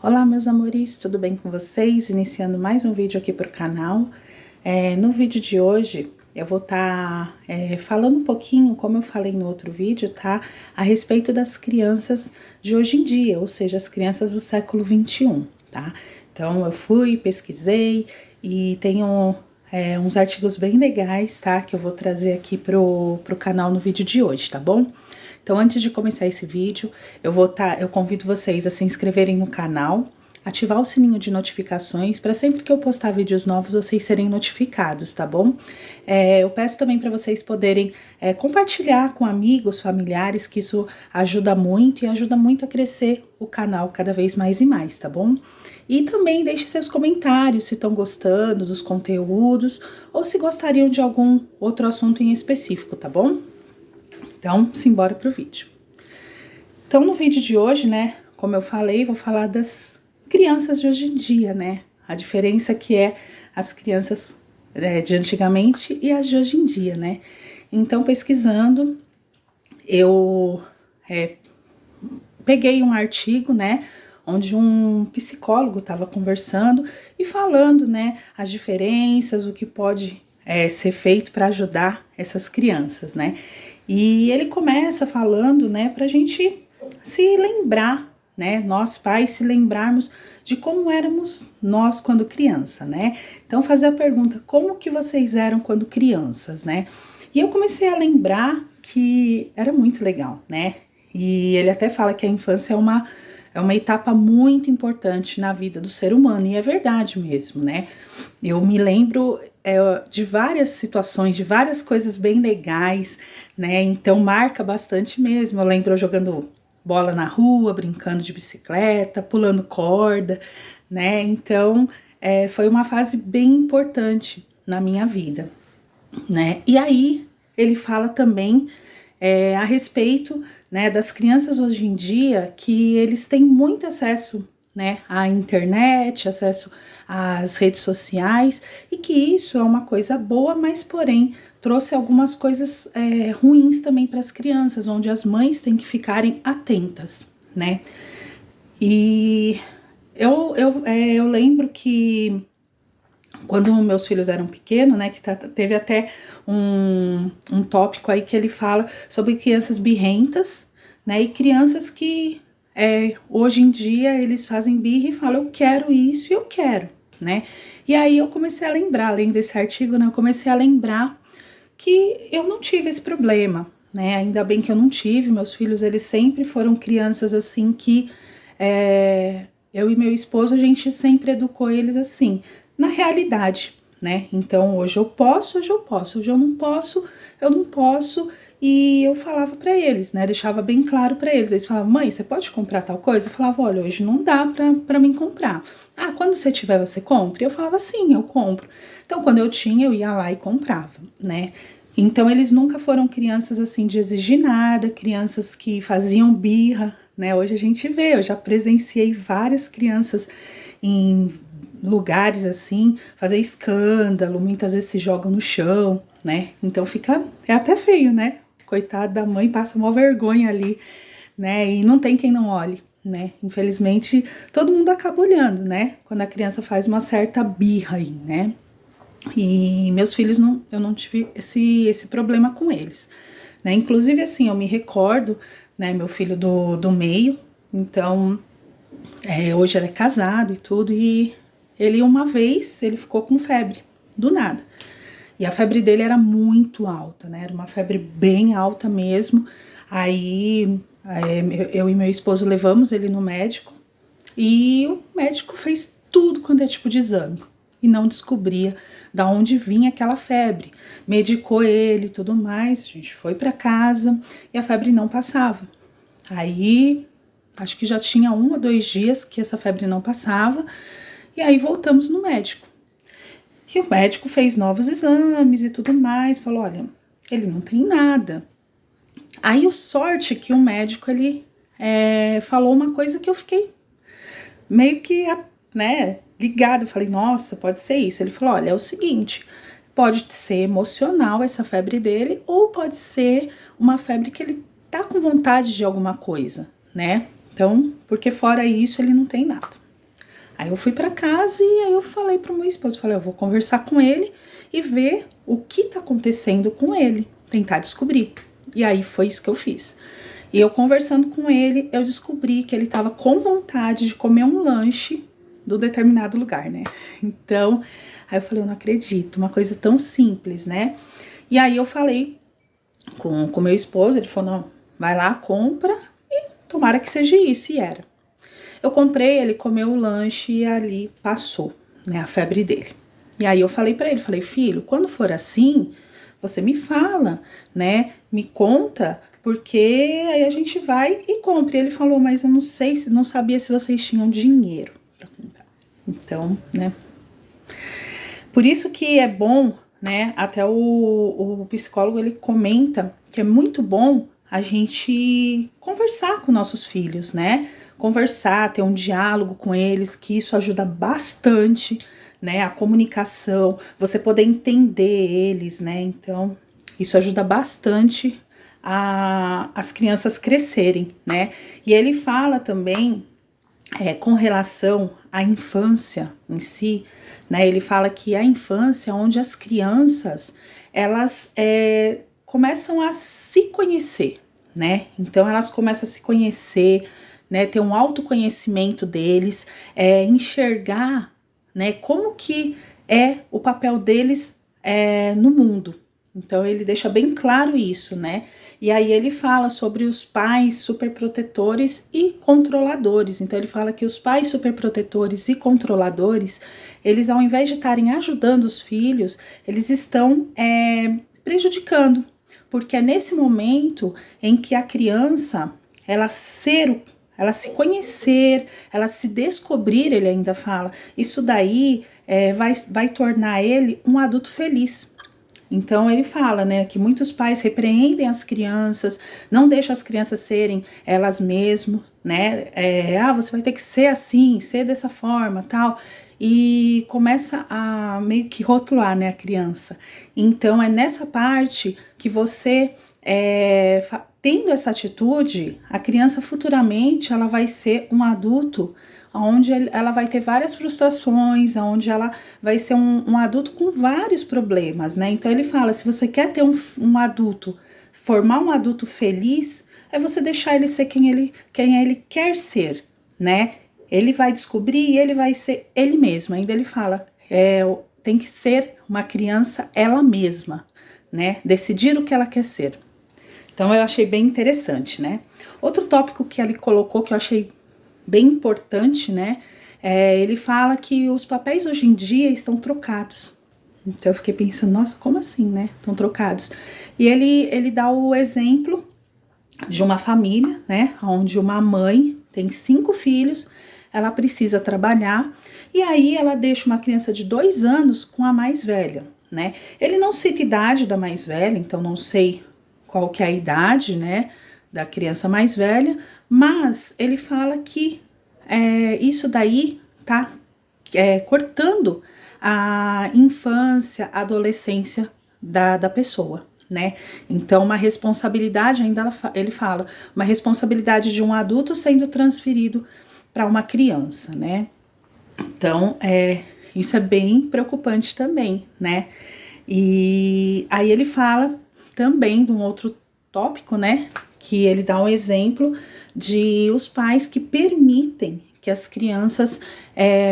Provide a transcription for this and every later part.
Olá, meus amores, tudo bem com vocês? Iniciando mais um vídeo aqui para o canal. No vídeo de hoje eu vou estar falando um pouquinho, como eu falei no outro vídeo, tá? A respeito das crianças de hoje em dia, ou seja, as crianças do século XXI, tá? Então eu fui, pesquisei e tenho uns artigos bem legais, tá? Que eu vou trazer aqui pro canal no vídeo de hoje, tá bom? Então, antes de começar esse vídeo, eu convido vocês a se inscreverem no canal, ativar o sininho de notificações para sempre que eu postar vídeos novos vocês serem notificados, tá bom? Eu peço também para vocês poderem compartilhar com amigos, familiares, que isso ajuda muito e ajuda muito a crescer o canal cada vez mais e mais, tá bom? E também deixe seus comentários se estão gostando dos conteúdos ou se gostariam de algum outro assunto em específico, tá bom? Então, simbora pro vídeo. Então, no vídeo de hoje, né, como eu falei, vou falar das crianças de hoje em dia, né? A diferença que é as crianças de antigamente e as de hoje em dia, né? Então, pesquisando, eu peguei um artigo, né, onde um psicólogo estava conversando e falando, né, as diferenças, o que pode ser feito para ajudar essas crianças, né? E ele começa falando, né, pra gente se lembrar, né, nós pais se lembrarmos de como éramos nós quando criança, né? Então fazer a pergunta, como que vocês eram quando crianças, né? E eu comecei a lembrar que era muito legal, né? E ele até fala que a infância é uma etapa muito importante na vida do ser humano, e é verdade mesmo, né? Eu me lembro de várias situações, de várias coisas bem legais, né? Então marca bastante mesmo. Eu lembro eu jogando bola na rua, brincando de bicicleta, pulando corda, né? Então foi uma fase bem importante na minha vida, né? E aí ele fala também a respeito, né, das crianças hoje em dia, que eles têm muito acesso, né, à internet, acesso às redes sociais, e que isso é uma coisa boa, mas porém trouxe algumas coisas ruins também para as crianças, onde as mães têm que ficarem atentas, né? E eu lembro que quando meus filhos eram pequenos, né, que teve até um tópico aí que ele fala sobre crianças birrentas, né, e crianças que hoje em dia eles fazem birra e falam, eu quero isso e eu quero, né. E aí eu comecei a lembrar, além desse artigo, né, eu comecei a lembrar que eu não tive esse problema, né, ainda bem que eu não tive. Meus filhos, eles sempre foram crianças assim que eu e meu esposo, a gente sempre educou eles assim, na realidade, né? Então hoje eu posso, hoje eu não posso. E eu falava para eles, né? Deixava bem claro para eles. Eles falavam, mãe, você pode comprar tal coisa? Eu falava, olha, hoje não dá para mim comprar. Ah, quando você tiver, você compra? Eu falava, sim, eu compro. Então, quando eu tinha, eu ia lá e comprava, né? Então, eles nunca foram crianças assim de exigir nada, crianças que faziam birra, né? Hoje a gente vê, eu já presenciei várias crianças em lugares assim, fazer escândalo, muitas vezes se jogam no chão, né? Então é até feio, né? Coitada da mãe, passa uma vergonha ali, né? E não tem quem não olhe, né? Infelizmente, todo mundo acaba olhando, né? Quando a criança faz uma certa birra aí, né? E meus filhos, eu não tive esse problema com eles, né? Inclusive, assim, eu me recordo, né? Meu filho do meio, então, hoje ele é casado e tudo, e ele uma vez, ele ficou com febre, do nada. E a febre dele era muito alta, né? Era uma febre bem alta mesmo. Aí eu e meu esposo levamos ele no médico e o médico fez tudo quanto é tipo de exame e não descobria da onde vinha aquela febre. Medicou ele e tudo mais, a gente foi para casa e a febre não passava. Aí acho que já tinha 1 ou 2 dias que essa febre não passava, e aí voltamos no médico. E o médico fez novos exames e tudo mais, falou, olha, ele não tem nada. Aí o sorte que o médico, ele falou uma coisa que eu fiquei meio que, né, ligado. Eu falei, nossa, pode ser isso. Ele falou, olha, é o seguinte, pode ser emocional essa febre dele, ou pode ser uma febre que ele tá com vontade de alguma coisa, né? Então, porque fora isso ele não tem nada. Aí eu fui para casa e aí eu falei pro meu esposo, falei, eu vou conversar com ele e ver o que tá acontecendo com ele, tentar descobrir. E aí foi isso que eu fiz. E eu conversando com ele, eu descobri que ele tava com vontade de comer um lanche do determinado lugar, né? Então, aí eu falei, eu não acredito, uma coisa tão simples, né? E aí eu falei com meu esposo, ele falou, não, vai lá, compra e tomara que seja isso, e era. Eu comprei, ele comeu o lanche e ali passou, né, a febre dele. E aí eu falei pra ele, falei, filho, quando for assim, você me fala, né, me conta, porque aí a gente vai e compra. E ele falou, mas eu não sei, não sabia se vocês tinham dinheiro pra comprar. Então, né, por isso que é bom, né, até o psicólogo ele comenta que é muito bom a gente conversar com nossos filhos, né, conversar, ter um diálogo com eles, que isso ajuda bastante, né, a comunicação, você poder entender eles, né, então isso ajuda bastante as crianças crescerem, né, e ele fala também com relação à infância em si, né? Ele fala que a infância é onde as crianças elas começam a se conhecer, né? Então elas começam a se conhecer, né? Ter um autoconhecimento deles, enxergar, né? Como que é o papel deles no mundo. Então ele deixa bem claro isso, né? E aí ele fala sobre os pais superprotetores e controladores. Então ele fala que os pais superprotetores e controladores, eles ao invés de estarem ajudando os filhos, eles estão prejudicando. Porque é nesse momento em que a criança, ela se conhecer, ela se descobrir, ele ainda fala, isso daí vai tornar ele um adulto feliz. Então ele fala, né, que muitos pais repreendem as crianças, não deixam as crianças serem elas mesmas, né, você vai ter que ser assim, ser dessa forma, tal, e começa a meio que rotular, né, a criança. Então é nessa parte que você, tendo essa atitude, a criança futuramente ela vai ser um adulto onde ela vai ter várias frustrações, onde ela vai ser um adulto com vários problemas, né? Então ele fala, se você quer ter um adulto, formar um adulto feliz, é você deixar ele ser quem ele quer ser, né? Ele vai descobrir e ele vai ser ele mesmo. Ainda ele fala, tem que ser uma criança ela mesma, né? Decidir o que ela quer ser. Então eu achei bem interessante, né? Outro tópico que ele colocou que eu achei bem importante, né? Ele fala que os papéis hoje em dia estão trocados. Então eu fiquei pensando, nossa, como assim, né? Estão trocados. E ele dá o exemplo de uma família, né? Onde uma mãe tem 5 filhos, ela precisa trabalhar, e aí ela deixa uma criança de 2 anos com a mais velha, né? Ele não cita a idade da mais velha, então não sei qual que é a idade, né, da criança mais velha, mas ele fala que isso daí tá cortando a infância, a adolescência da pessoa, né? Então, uma responsabilidade, ainda ele fala, uma responsabilidade de um adulto sendo transferido para uma criança, né? Então, isso é bem preocupante também, né? E aí ele fala também de um outro tópico, né? Que ele dá um exemplo de os pais que permitem que as crianças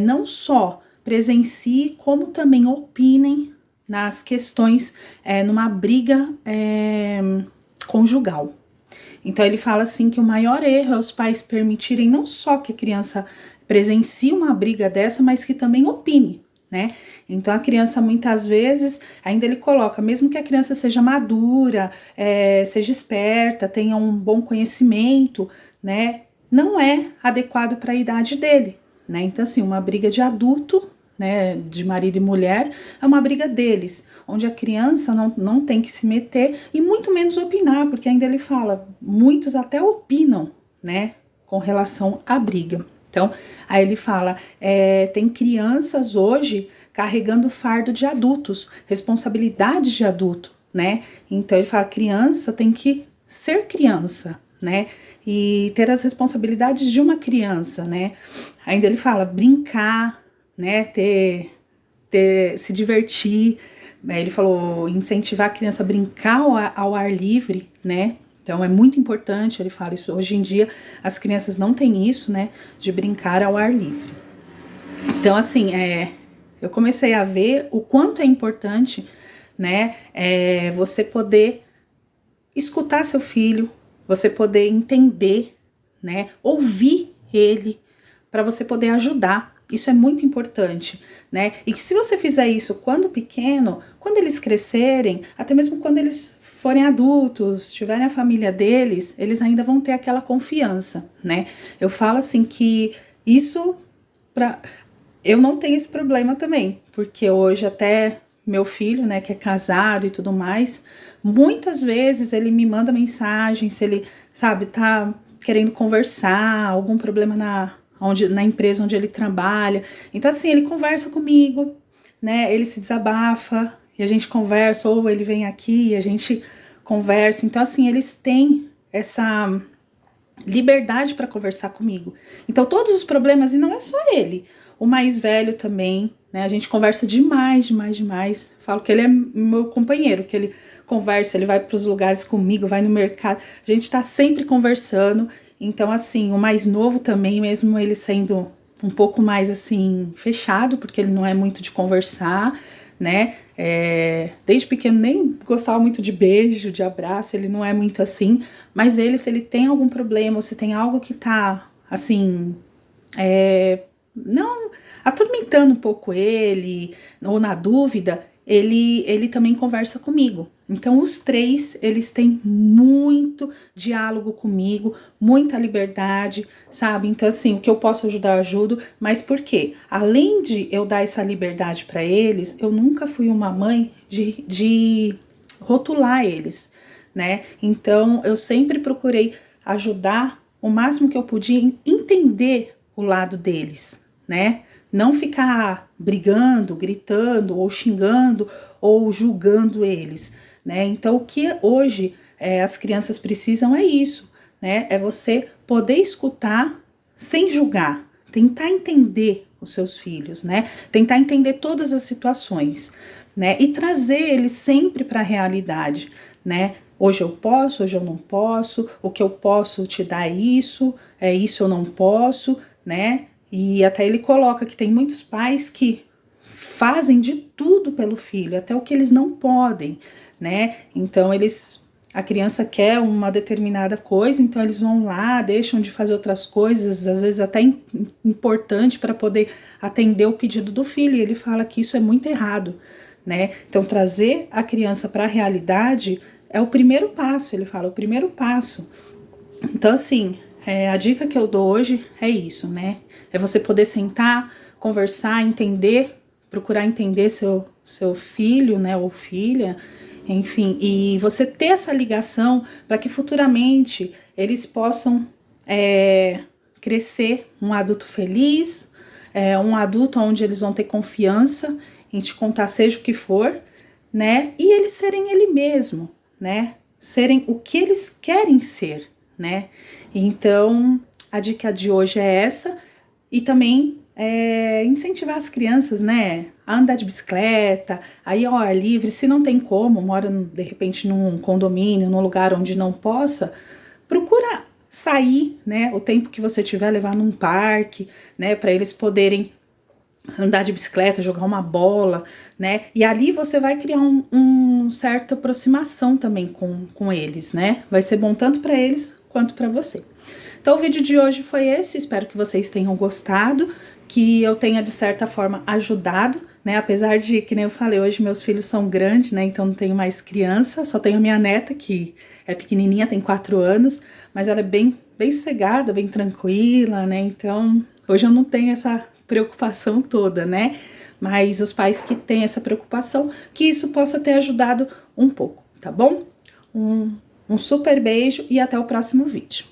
não só presenciem, como também opinem nas questões, numa briga conjugal. Então ele fala assim que o maior erro é os pais permitirem não só que a criança presencie uma briga dessa, mas que também opine, né? Então a criança muitas vezes, ainda ele coloca, mesmo que a criança seja madura, seja esperta, tenha um bom conhecimento, né? Não é adequado para a idade dele, né? Então assim, uma briga de adulto, né, de marido e mulher, é uma briga deles, onde a criança não tem que se meter e muito menos opinar, porque ainda ele fala, muitos até opinam, né, com relação à briga. Então, aí ele fala, tem crianças hoje carregando fardo de adultos, responsabilidade de adulto, né? Então ele fala, criança tem que ser criança, né? E ter as responsabilidades de uma criança, né? Ainda ele fala brincar, né? Se divertir. Ele falou incentivar a criança a brincar ao ar livre, né? Então é muito importante, ele fala isso. Hoje em dia as crianças não têm isso, né? De brincar ao ar livre. Então, assim, eu comecei a ver o quanto é importante, né? Você poder escutar seu filho, você poder entender, né? Ouvir ele, para você poder ajudar. Isso é muito importante, né? E que se você fizer isso quando pequeno, quando eles crescerem, até mesmo quando eles forem adultos, tiverem a família deles, eles ainda vão ter aquela confiança, né? Eu falo assim que isso eu não tenho esse problema também, porque hoje até meu filho, né, que é casado e tudo mais, muitas vezes ele me manda mensagem, se ele, sabe, tá querendo conversar, algum problema na empresa onde ele trabalha. Então, assim, ele conversa comigo, né, ele se desabafa e a gente conversa, ou ele vem aqui e a gente conversa. Então, assim, eles têm essa liberdade para conversar comigo. Então, todos os problemas, e não é só ele, o mais velho também, né? A gente conversa demais. Falo que ele é meu companheiro, que ele conversa, ele vai para os lugares comigo, vai no mercado. A gente tá sempre conversando. Então, assim, o mais novo também, mesmo ele sendo um pouco mais, assim, fechado, porque ele não é muito de conversar, né? Desde pequeno nem gostava muito de beijo, de abraço, ele não é muito assim. Mas ele, se ele tem algum problema, ou se tem algo que tá, assim, não atormentando um pouco ele, ou na dúvida, ele também conversa comigo. Então, os três, eles têm muito diálogo comigo, muita liberdade, sabe? Então, assim, o que eu posso ajudar, eu ajudo, mas por quê? Além de eu dar essa liberdade para eles, eu nunca fui uma mãe de rotular eles, né? Então, eu sempre procurei ajudar o máximo que eu podia, entender o lado deles, né? Não ficar brigando, gritando, ou xingando, ou julgando eles, né? Então, o que hoje as crianças precisam é isso, né? É você poder escutar sem julgar, tentar entender os seus filhos, né? Tentar entender todas as situações, né? E trazer eles sempre para a realidade, né? Hoje eu posso, hoje eu não posso, o que eu posso te dar é isso eu não posso, né? E até ele coloca que tem muitos pais que fazem de tudo pelo filho, até o que eles não podem, né? Então a criança quer uma determinada coisa, então eles vão lá, deixam de fazer outras coisas, às vezes até importante para poder atender o pedido do filho. E ele fala que isso é muito errado, né? Então trazer a criança para a realidade é o primeiro passo, ele fala, o primeiro passo. Então, assim, a dica que eu dou hoje é isso, né? É você poder sentar, conversar, entender, procurar entender seu filho, né, ou filha, enfim, e você ter essa ligação para que futuramente eles possam crescer um adulto feliz, um adulto onde eles vão ter confiança em te contar seja o que for, né? E eles serem ele mesmo, né? Serem o que eles querem ser, né? Então, a dica de hoje é essa. E também incentivar as crianças, né, a andar de bicicleta, a ir ao ar livre. Se não tem como, mora de repente num condomínio, num lugar onde não possa, procura sair, né, o tempo que você tiver, levar num parque, né, para eles poderem andar de bicicleta, jogar uma bola, né, e ali você vai criar um certa aproximação também com eles, né, vai ser bom tanto para eles quanto para você. Então o vídeo de hoje foi esse, espero que vocês tenham gostado, que eu tenha de certa forma ajudado, né, apesar de, que nem eu falei, hoje meus filhos são grandes, né, então não tenho mais criança, só tenho a minha neta que é pequenininha, tem 4 anos, mas ela é bem sossegada, bem tranquila, né, então hoje eu não tenho essa preocupação toda, né, mas os pais que têm essa preocupação, que isso possa ter ajudado um pouco, tá bom? Um super beijo e até o próximo vídeo.